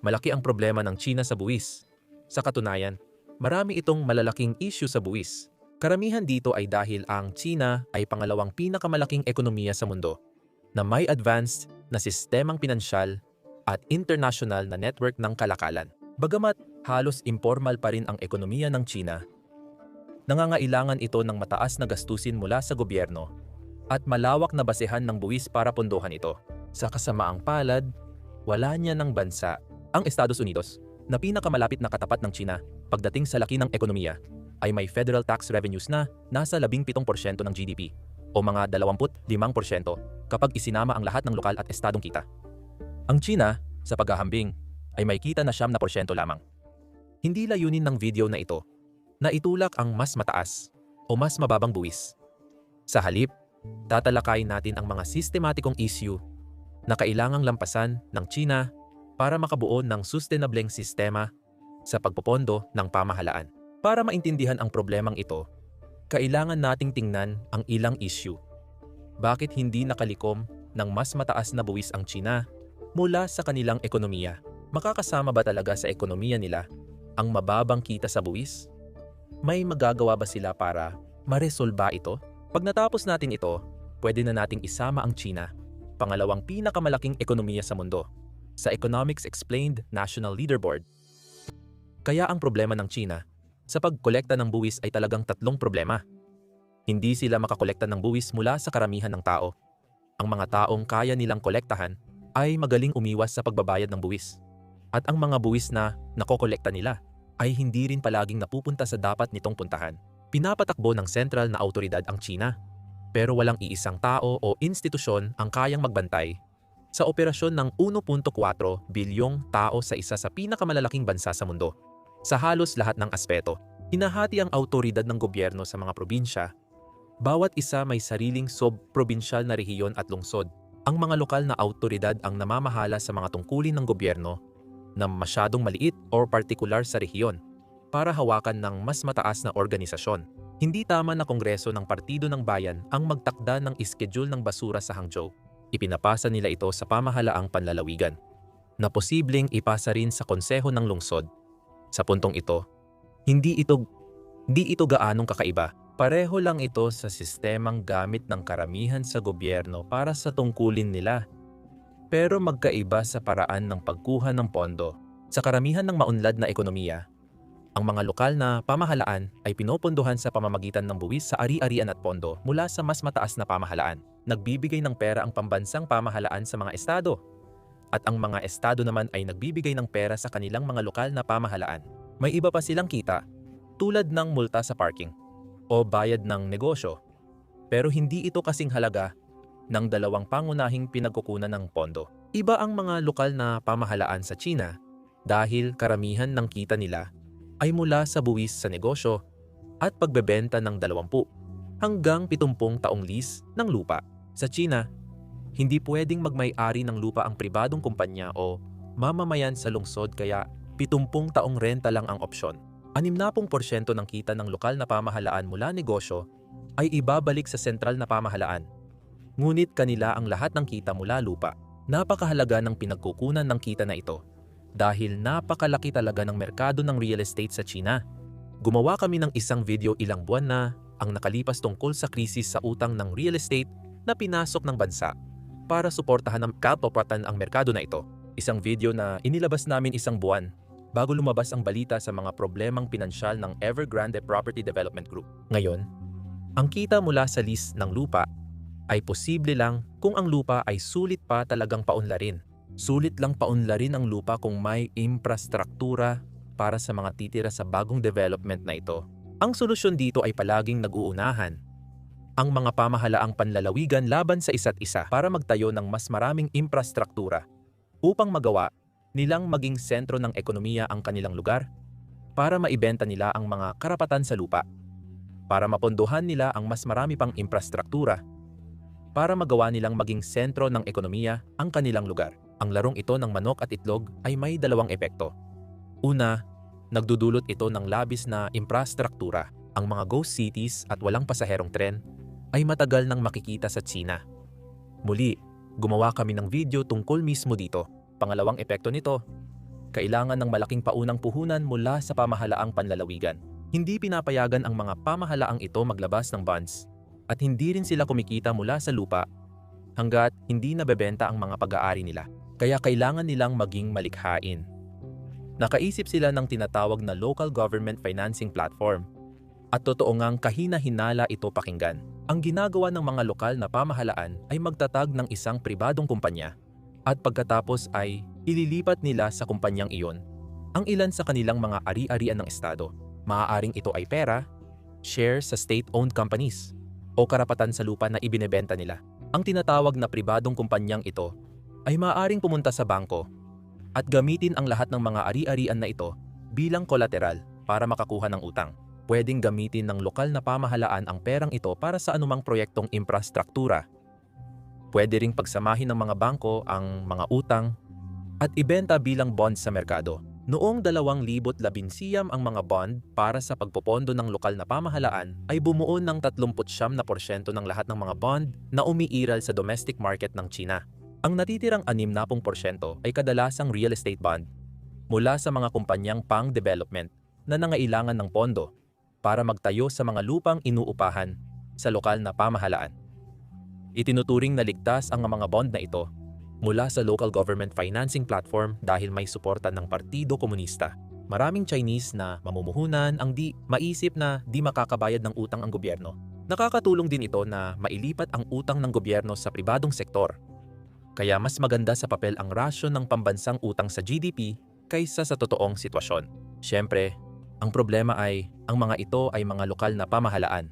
Malaki ang problema ng China sa buwis. Sa katunayan, marami itong malalaking issue sa buwis. Karamihan dito ay dahil ang China ay pangalawang pinakamalaking ekonomiya sa mundo na may advanced na sistemang pinansyal at international na network ng kalakalan. Bagamat halos informal pa rin ang ekonomiya ng China, nangangailangan ito ng mataas na gastusin mula sa gobyerno at malawak na basehan ng buwis para pondohan ito. Sa kasamaang palad, wala niya ng bansa ang Estados Unidos na pinakamalapit na katapat ng China pagdating sa laki ng ekonomiya ay may federal tax revenues na nasa 17% ng GDP o mga 25% kapag isinama ang lahat ng lokal at estadong kita. Ang China, sa paghahambing, ay may kita na 7% lamang. Hindi layunin ng video na ito na itulak ang mas mataas o mas mababang buwis. Sa halip, tatalakayin natin ang mga sistematikong issue na kailangang lampasan ng China para makabuo ng sustainableng sistema sa pagpopondo ng pamahalaan. Para maintindihan ang problemang ito, kailangan nating tingnan ang ilang issue. Bakit hindi nakalikom ng mas mataas na buwis ang China mula sa kanilang ekonomiya? Makakasama ba talaga sa ekonomiya nila ang mababang kita sa buwis? May magagawa ba sila para maresolba ito? Pag natapos natin ito, pwede na nating isama ang China, pangalawang pinakamalaking ekonomiya sa mundo, sa Economics Explained National Leaderboard. Kaya ang problema ng China sa pagkolekta ng buwis ay talagang tatlong problema. Hindi sila makakolekta ng buwis mula sa karamihan ng tao. Ang mga taong kaya nilang kolektahan ay magaling umiwas sa pagbabayad ng buwis. At ang mga buwis na nakokolekta nila ay hindi rin palaging napupunta sa dapat nitong puntahan. Pinapatakbo ng sentral na awtoridad ang China, pero walang iisang tao o institusyon ang kayang magbantay sa operasyon ng 1.4 bilyong tao sa isa sa pinakamalalaking bansa sa mundo. Sa halos lahat ng aspeto, hinahati ang awtoridad ng gobyerno sa mga probinsya. Bawat isa may sariling sub-probinsyal na rehiyon at lungsod. Ang mga lokal na awtoridad ang namamahala sa mga tungkulin ng gobyerno na masyadong maliit o partikular sa rehiyon para hawakan ng mas mataas na organisasyon. Hindi tama na kongreso ng Partido ng Bayan ang magtakda ng iskediul ng basura sa Hangzhou. Ipinapasa nila ito sa pamahalaang panlalawigan, na posibleng ipasa rin sa konseho ng lungsod. Sa puntong ito, di ito gaanong kakaiba. Pareho lang ito sa sistemang gamit ng karamihan sa gobyerno para sa tungkulin nila. Pero magkaiba sa paraan ng pagkuha ng pondo. Sa karamihan ng maunlad na ekonomiya, ang mga lokal na pamahalaan ay pinopondohan sa pamamagitan ng buwis sa ari-arian at pondo mula sa mas mataas na pamahalaan. Nagbibigay ng pera ang pambansang pamahalaan sa mga estado. At ang mga estado naman ay nagbibigay ng pera sa kanilang mga lokal na pamahalaan. May iba pa silang kita, tulad ng multa sa parking o bayad ng negosyo. Pero hindi ito kasing halaga ng dalawang pangunahing pinagkukunan ng pondo. Iba ang mga lokal na pamahalaan sa China dahil karamihan ng kita nila ay mula sa buwis sa negosyo at pagbebenta ng 20 hanggang 70 taong lease ng lupa. Sa China, hindi pwedeng magmay-ari ng lupa ang pribadong kumpanya o mamamayan sa lungsod kaya 70 taong renta lang ang opsyon. 60% ng kita ng lokal na pamahalaan mula negosyo ay ibabalik sa sentral na pamahalaan. Ngunit kanila ang lahat ng kita mula lupa. Napakahalaga ng pinagkukunan ng kita na ito dahil napakalaki talaga ng merkado ng real estate sa China. Gumawa kami ng isang video ilang buwan na ang nakalipas tungkol sa krisis sa utang ng real estate na pinasok ng bansa para suportahan ng kapapatan ang merkado na ito. Isang video na inilabas namin isang buwan bago lumabas ang balita sa mga problemang pinansyal ng Evergrande Property Development Group. Ngayon, ang kita mula sa lease ng lupa ay posible lang kung ang lupa ay sulit pa talagang paunlarin. Sulit lang paunlarin ang lupa kung may infrastruktura para sa mga titira sa bagong development na ito. Ang solusyon dito ay palaging nag-uunahan ang mga pamahalaang panlalawigan laban sa isa't isa para magtayo ng mas maraming infrastruktura upang magawa nilang maging sentro ng ekonomiya ang kanilang lugar, para maibenta nila ang mga karapatan sa lupa, para mapondohan nila ang mas marami pang infrastruktura, para magawa nilang maging sentro ng ekonomiya ang kanilang lugar. Ang larong ito ng manok at itlog ay may dalawang epekto. Una, nagdudulot ito ng labis na infrastruktura. Ang mga ghost cities at walang pasaherong tren ay matagal nang makikita sa China. Muli, gumawa kami ng video tungkol mismo dito. Pangalawang epekto nito, Kailangan ng malaking paunang puhunan mula sa pamahalaang panlalawigan. Hindi pinapayagan ang mga pamahalaang ito maglabas ng bonds at hindi rin sila kumikita mula sa lupa hanggat hindi nabebenta ang mga pag-aari nila. Kaya kailangan nilang maging malikhain. Nakaisip sila ng tinatawag na local government financing platform at totoo ngang kahina-hinala ito pakinggan. Ang ginagawa ng mga lokal na pamahalaan ay magtatag ng isang pribadong kumpanya at pagkatapos ay ililipat nila sa kumpanyang iyon ang ilan sa kanilang mga ari-arian ng estado. Maaaring ito ay pera, shares sa state-owned companies, o karapatan sa lupa na ibinebenta nila. Ang tinatawag na pribadong kumpanyang ito ay maaaring pumunta sa bangko at gamitin ang lahat ng mga ari-arian na ito bilang kolateral para makakuha ng utang. Pwedeng gamitin ng lokal na pamahalaan ang perang ito para sa anumang proyektong infrastruktura. Pwede ring pagsamahin ng mga bangko ang mga utang at ibenta bilang bonds sa merkado. Noong 2011 ang mga bond para sa pagpopondo ng lokal na pamahalaan ay bumuo ng 39% ng lahat ng mga bond na umiiral sa domestic market ng China. Ang natitirang 60% ay kadalasang real estate bond mula sa mga kumpanyang pang-development na nangailangan ng pondo para magtayo sa mga lupang inuupahan sa lokal na pamahalaan. Itinuturing na ligtas ang mga bond na ito mula sa local government financing platform dahil may suporta ng Partido Komunista. Maraming Chinese na mamumuhunan ang di maisip na di makakabayad ng utang ang gobyerno. Nakakatulong din ito na mailipat ang utang ng gobyerno sa pribadong sektor. Kaya mas maganda sa papel ang rasyon ng pambansang utang sa GDP kaysa sa totoong sitwasyon. Siyempre, ang problema ay ang mga ito ay mga lokal na pamahalaan,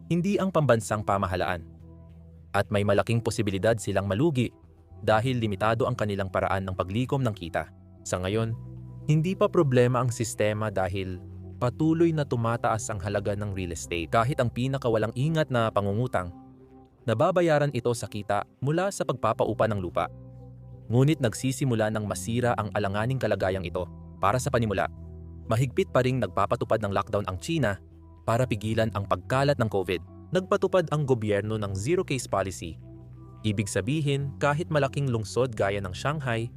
hindi ang pambansang pamahalaan. At may malaking posibilidad silang malugi dahil limitado ang kanilang paraan ng paglikom ng kita. Sa ngayon, hindi pa problema ang sistema dahil patuloy na tumataas ang halaga ng real estate. Kahit ang pinakawalang ingat na pangungutang, nababayaran ito sa kita mula sa pagpapaupa ng lupa. Ngunit nagsisimula ng masira ang alanganing kalagayang ito. Para sa panimula, mahigpit pa ring nagpapatupad ng lockdown ang China para pigilan ang pagkalat ng COVID. Nagpatupad ang gobyerno ng zero-case policy. Ibig sabihin, kahit malaking lungsod gaya ng Shanghai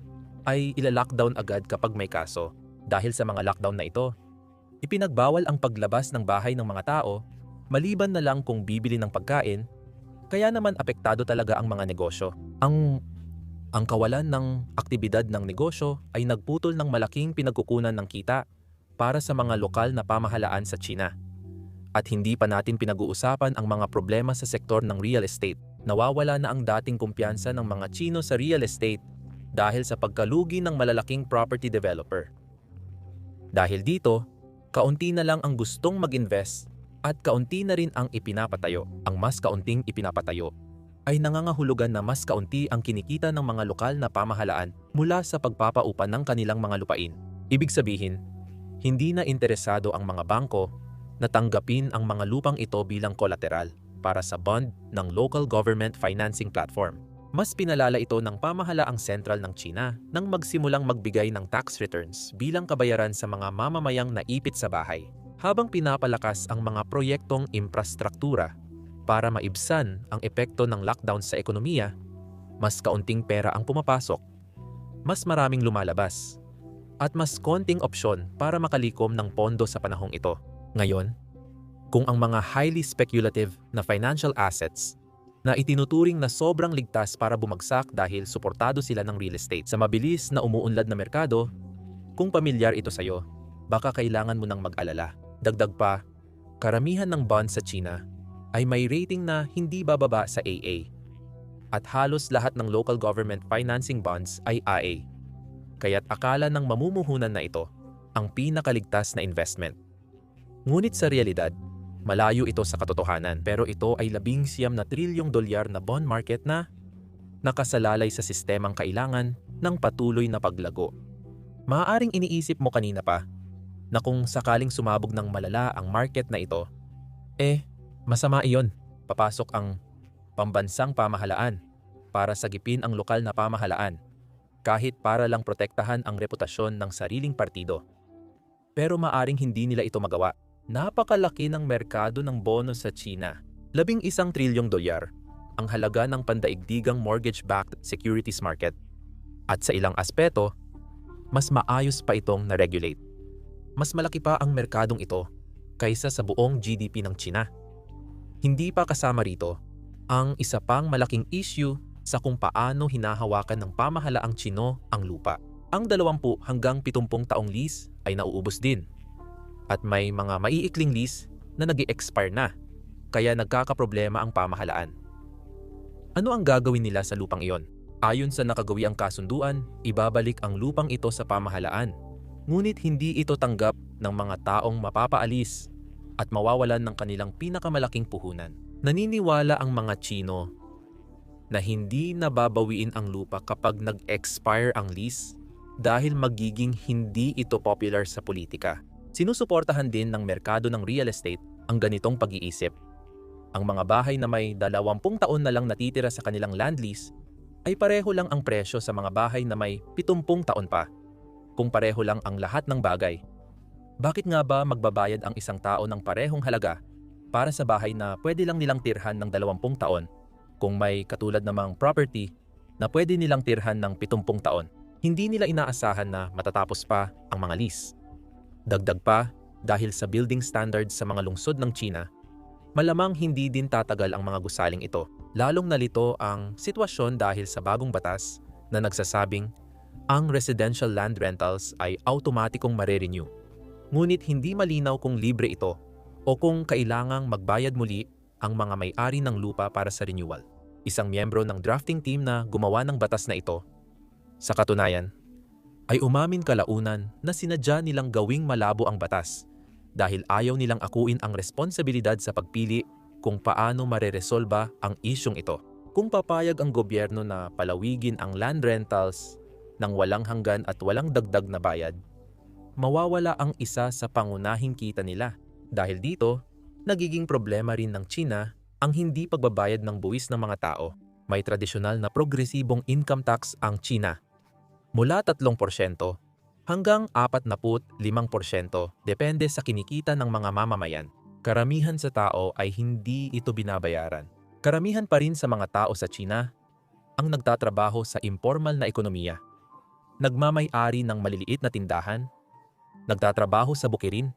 ay ila-lockdown agad kapag may kaso. Dahil sa mga lockdown na ito, ipinagbawal ang paglabas ng bahay ng mga tao maliban na lang kung bibili ng pagkain, kaya naman apektado talaga ang mga negosyo. Ang kawalan ng aktibidad ng negosyo ay nagputol ng malaking pinagkukunan ng kita para sa mga lokal na pamahalaan sa China. At hindi pa natin pinag-uusapan ang mga problema sa sektor ng real estate. Nawawala na ang dating kumpiyansa ng mga Chino sa real estate dahil sa pagkalugi ng malalaking property developer. Dahil dito, kaunti na lang ang gustong mag-invest at kaunti na rin ang ipinapatayo. Ang mas kaunting ipinapatayo ay nangangahulugan na mas kaunti ang kinikita ng mga lokal na pamahalaan mula sa pagpapaupa ng kanilang mga lupain. Ibig sabihin, hindi na interesado ang mga bangko na tanggapin ang mga lupang ito bilang kolateral para sa bond ng local government financing platform. Mas pinalala ito ng pamahalaang sentral ng China nang magsimulang magbigay ng tax returns bilang kabayaran sa mga mamamayang naipit sa bahay, habang pinapalakas ang mga proyektong infrastruktura para maibsan ang epekto ng lockdown sa ekonomiya. Mas kaunting pera ang pumapasok, mas maraming lumalabas, at mas konting opsyon para makalikom ng pondo sa panahong ito. Ngayon, kung ang mga highly speculative na financial assets na itinuturing na sobrang ligtas para bumagsak dahil suportado sila ng real estate sa mabilis na umuunlad na merkado, kung pamilyar ito sa'yo, baka kailangan mo nang mag-alala. Dagdag pa, karamihan ng bonds sa China ay may rating na hindi bababa sa AA. At halos lahat ng local government financing bonds ay AA. Kaya't akala ng mamumuhunan na ito ang pinakaligtas na investment. Ngunit sa realidad, malayo ito sa katotohanan, pero ito ay 19 trilyong dolyar na bond market na nakasalalay sa sistemang kailangan ng patuloy na paglago. Maaaring iniisip mo kanina pa na kung sakaling sumabog ng malala ang market na ito, masama iyon. Papasok ang pambansang pamahalaan para sagipin ang lokal na pamahalaan, kahit para lang protektahan ang reputasyon ng sariling partido. Pero maaring hindi nila ito magawa. Napakalaki ng merkado ng bono sa China. 11 trilyong dolyar ang halaga ng pandaigdigang mortgage-backed securities market. At sa ilang aspeto, mas maayos pa itong na-regulate. Mas malaki pa ang merkadong ito kaysa sa buong GDP ng China. Hindi pa kasama rito ang isa pang malaking issue sa kung paano hinahawakan ng pamahalaang Tsino ang lupa. Ang 20 hanggang 70 taong lease ay nauubos din. At may mga maiikling lease na nag-i-expire na, kaya nagkakaproblema ang pamahalaan. Ano ang gagawin nila sa lupang iyon? Ayon sa nakagawiang kasunduan, ibabalik ang lupang ito sa pamahalaan. Ngunit hindi ito tanggap ng mga taong mapapaalis at mawawalan ng kanilang pinakamalaking puhunan. Naniniwala ang mga Tsino na hindi nababawiin ang lupa kapag nag-expire ang lease dahil magiging hindi ito popular sa politika. Sinusuportahan din ng merkado ng real estate ang ganitong pag-iisip. Ang mga bahay na may 20 taon na lang natitira sa kanilang land lease ay pareho lang ang presyo sa mga bahay na may 70 taon pa, kung pareho lang ang lahat ng bagay. Bakit nga ba magbabayad ang isang tao ng parehong halaga para sa bahay na pwede lang nilang tirhan ng 20 taon kung may katulad namang property na pwede nilang tirhan ng 70 taon? Hindi nila inaasahan na matatapos pa ang mga lease. Dagdag pa, dahil sa building standards sa mga lungsod ng China, malamang hindi din tatagal ang mga gusaling ito. Lalong nalito ang sitwasyon dahil sa bagong batas na nagsasabing ang residential land rentals ay automatikong mare-renew. Ngunit hindi malinaw kung libre ito o kung kailangang magbayad muli ang mga may-ari ng lupa para sa renewal. Isang miyembro ng drafting team na gumawa ng batas na ito, sa katunayan, ay umamin kalaunan na sinadya nilang gawing malabo ang batas dahil ayaw nilang akuin ang responsibilidad sa pagpili kung paano mareresolba ang isyong ito. Kung papayag ang gobyerno na palawigin ang land rentals ng walang hanggan at walang dagdag na bayad, mawawala ang isa sa pangunahing kita nila. Dahil dito, nagiging problema rin ng China ang hindi pagbabayad ng buwis ng mga tao. May tradisyonal na progresibong income tax ang China, mula 3% hanggang 45% depende sa kinikita ng mga mamamayan. Karamihan sa tao ay hindi ito binabayaran. Karamihan pa rin sa mga tao sa China ang nagtatrabaho sa informal na ekonomiya. Nagmamay-ari ng maliliit na tindahan, nagtatrabaho sa bukirin,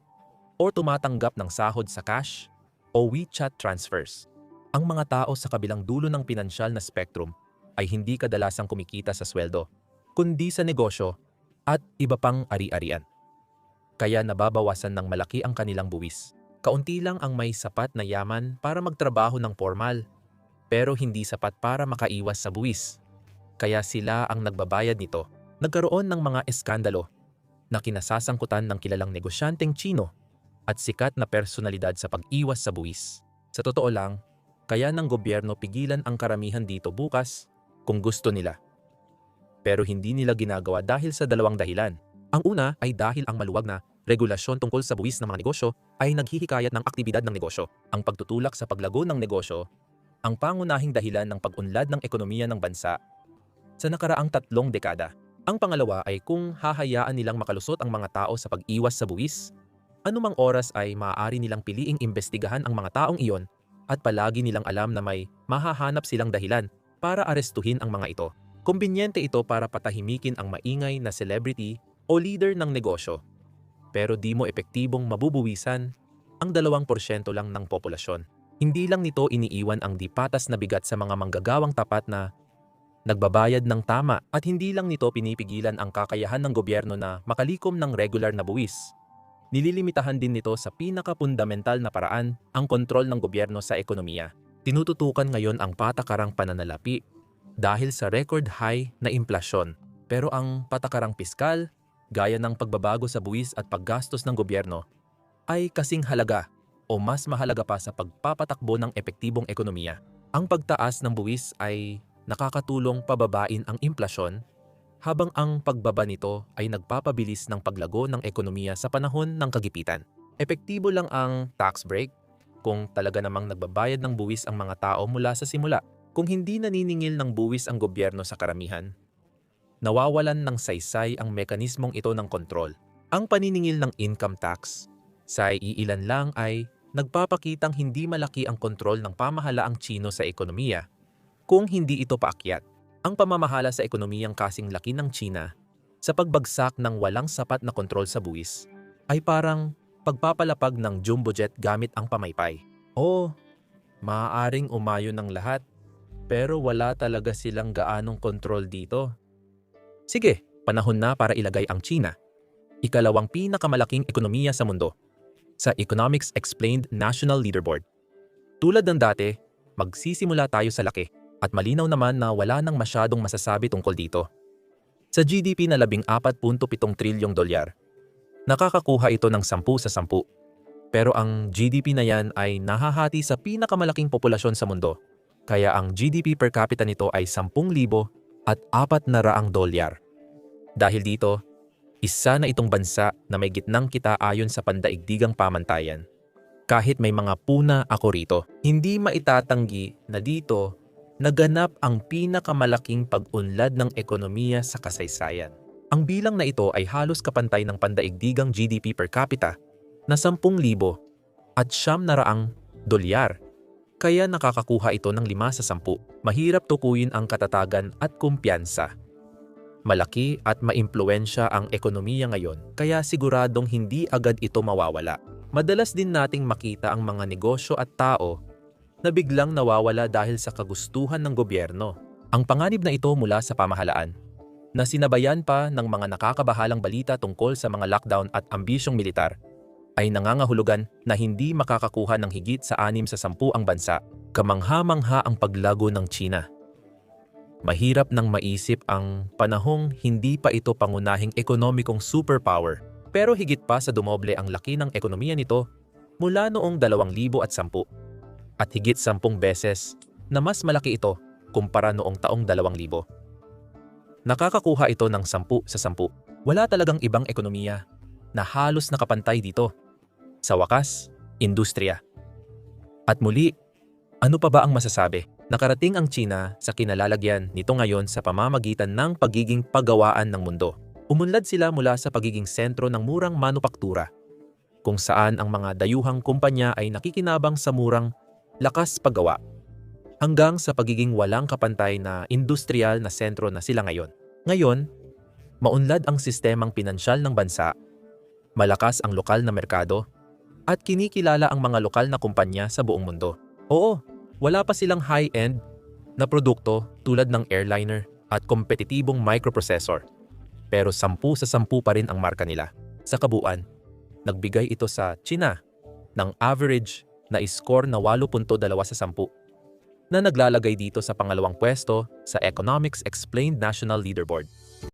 o tumatanggap ng sahod sa cash o WeChat transfers. Ang mga tao sa kabilang dulo ng pinansyal na spectrum ay hindi kadalasang kumikita sa sweldo, kundi sa negosyo at iba pang ari-arian. Kaya nababawasan ng malaki ang kanilang buwis. Kaunti lang ang may sapat na yaman para magtrabaho ng formal, pero hindi sapat para makaiwas sa buwis. Kaya sila ang nagbabayad nito. Nagkaroon ng mga eskandalo na kinasasangkutan ng kilalang negosyanteng Tsino at sikat na personalidad sa pag-iwas sa buwis. Sa totoo lang, kaya ng gobyerno pigilan ang karamihan dito bukas kung gusto nila. Pero hindi nila ginagawa dahil sa dalawang dahilan. Ang una ay dahil ang maluwag na regulasyon tungkol sa buwis ng mga negosyo ay naghihikayat ng aktibidad ng negosyo. Ang pagtutulak sa paglago ng negosyo ang pangunahing dahilan ng pag-unlad ng ekonomiya ng bansa sa nakaraang 3 dekada. Ang pangalawa ay kung hahayaan nilang makalusot ang mga tao sa pag-iwas sa buwis, anumang oras ay maaari nilang piliing imbestigahan ang mga taong iyon at palagi nilang alam na may mahahanap silang dahilan para arestuhin ang mga ito. Kumbinyente ito para patahimikin ang maingay na celebrity o leader ng negosyo. Pero di mo epektibong mabubuwisan ang 2% lang ng populasyon. Hindi lang nito iniiwan ang di patas na bigat sa mga manggagawang tapat na nagbabayad ng tama, at hindi lang nito pinipigilan ang kakayahan ng gobyerno na makalikom ng regular na buwis. Nililimitahan din nito sa pinakapundamental na paraan ang kontrol ng gobyerno sa ekonomiya. Tinututukan ngayon ang patakarang pananalapi dahil sa record high na inflasyon. Pero ang patakarang piskal, gaya ng pagbabago sa buwis at paggastos ng gobyerno, ay kasing halaga o mas mahalaga pa sa pagpapatakbo ng epektibong ekonomiya. Ang pagtaas ng buwis ay nakakatulong pababain ang inflasyon, habang ang pagbaba nito ay nagpapabilis ng paglago ng ekonomiya sa panahon ng kagipitan. Epektibo lang ang tax break kung talaga namang nagbabayad ng buwis ang mga tao mula sa simula. Kung hindi naniningil ng buwis ang gobyerno sa karamihan, nawawalan ng saysay ang mekanismong ito ng kontrol. Ang paniningil ng income tax sa iilan lang ay nagpapakitang hindi malaki ang kontrol ng pamahalaang Tsino sa ekonomiya kung hindi ito paakyat. Ang pamamahala sa ekonomiyang kasing laki ng China sa pagbagsak ng walang sapat na kontrol sa buwis, ay parang pagpapalapag ng jumbo jet gamit ang pamaypay. Oo, maaaring umayon ng lahat, pero wala talaga silang gaanong kontrol dito. Sige, panahon na para ilagay ang China, ikalawang pinakamalaking ekonomiya sa mundo, sa Economics Explained National Leaderboard. Tulad ng dati, magsisimula tayo sa laki at malinaw naman na wala nang masyadong masasabi tungkol dito. Sa GDP na 14.7 trilyong dolyar, nakakakuha ito ng 10 sa 10. Pero ang GDP na yan ay nahahati sa pinakamalaking populasyon sa mundo. Kaya ang GDP per capita nito ay 10,000 at 400 dolyar. Dahil dito, isa na itong bansa na may gitnang kita ayon sa pandaigdigang pamantayan. Kahit may mga puna ako rito, hindi maitatanggi na dito naganap ang pinakamalaking pag-unlad ng ekonomiya sa kasaysayan. Ang bilang na ito ay halos kapantay ng pandaigdigang GDP per capita na 10,000 at 900 dolyar. Kaya nakakakuha ito ng 5 sa 10. Mahirap tukuyin ang katatagan at kumpiyansa. Malaki at maimpluwensya ang ekonomiya ngayon, kaya siguradong hindi agad ito mawawala. Madalas din nating makita ang mga negosyo at tao na biglang nawawala dahil sa kagustuhan ng gobyerno. Ang panganib na ito mula sa pamahalaan, na sinabayan pa ng mga nakakabahalang balita tungkol sa mga lockdown at ambisyong militar, ay nangangahulugan na hindi makakakuha ng higit sa 6 sa 10 ang bansa. Kamangha-mangha ang paglago ng China. Mahirap nang maisip ang panahong hindi pa ito pangunahing ekonomikong superpower, pero higit pa sa dumoble ang laki ng ekonomiya nito mula noong 2010 at higit 10 beses na mas malaki ito kumpara noong taong 2000. Nakakakuha ito ng 10 sa 10. Wala talagang ibang ekonomiya na halos nakapantay dito. Sa wakas, industriya. At muli, ano pa ba ang masasabi? Nakarating ang China sa kinalalagyan nito ngayon sa pamamagitan ng pagiging pagawaan ng mundo. Umunlad sila mula sa pagiging sentro ng murang manupaktura, kung saan ang mga dayuhang kumpanya ay nakikinabang sa murang lakas paggawa, hanggang sa pagiging walang kapantay na industrial na sentro na sila ngayon. Ngayon, maunlad ang sistemang pinansyal ng bansa, malakas ang lokal na merkado, at kinikilala ang mga lokal na kumpanya sa buong mundo. Oo, wala pa silang high-end na produkto tulad ng airliner at kompetitibong microprocessor. Pero 10 sa 10 pa rin ang marka nila. Sa kabuuan, nagbigay ito sa China ng average na score na 8.2 sa 10 na naglalagay dito sa pangalawang pwesto sa Economics Explained National Leaderboard.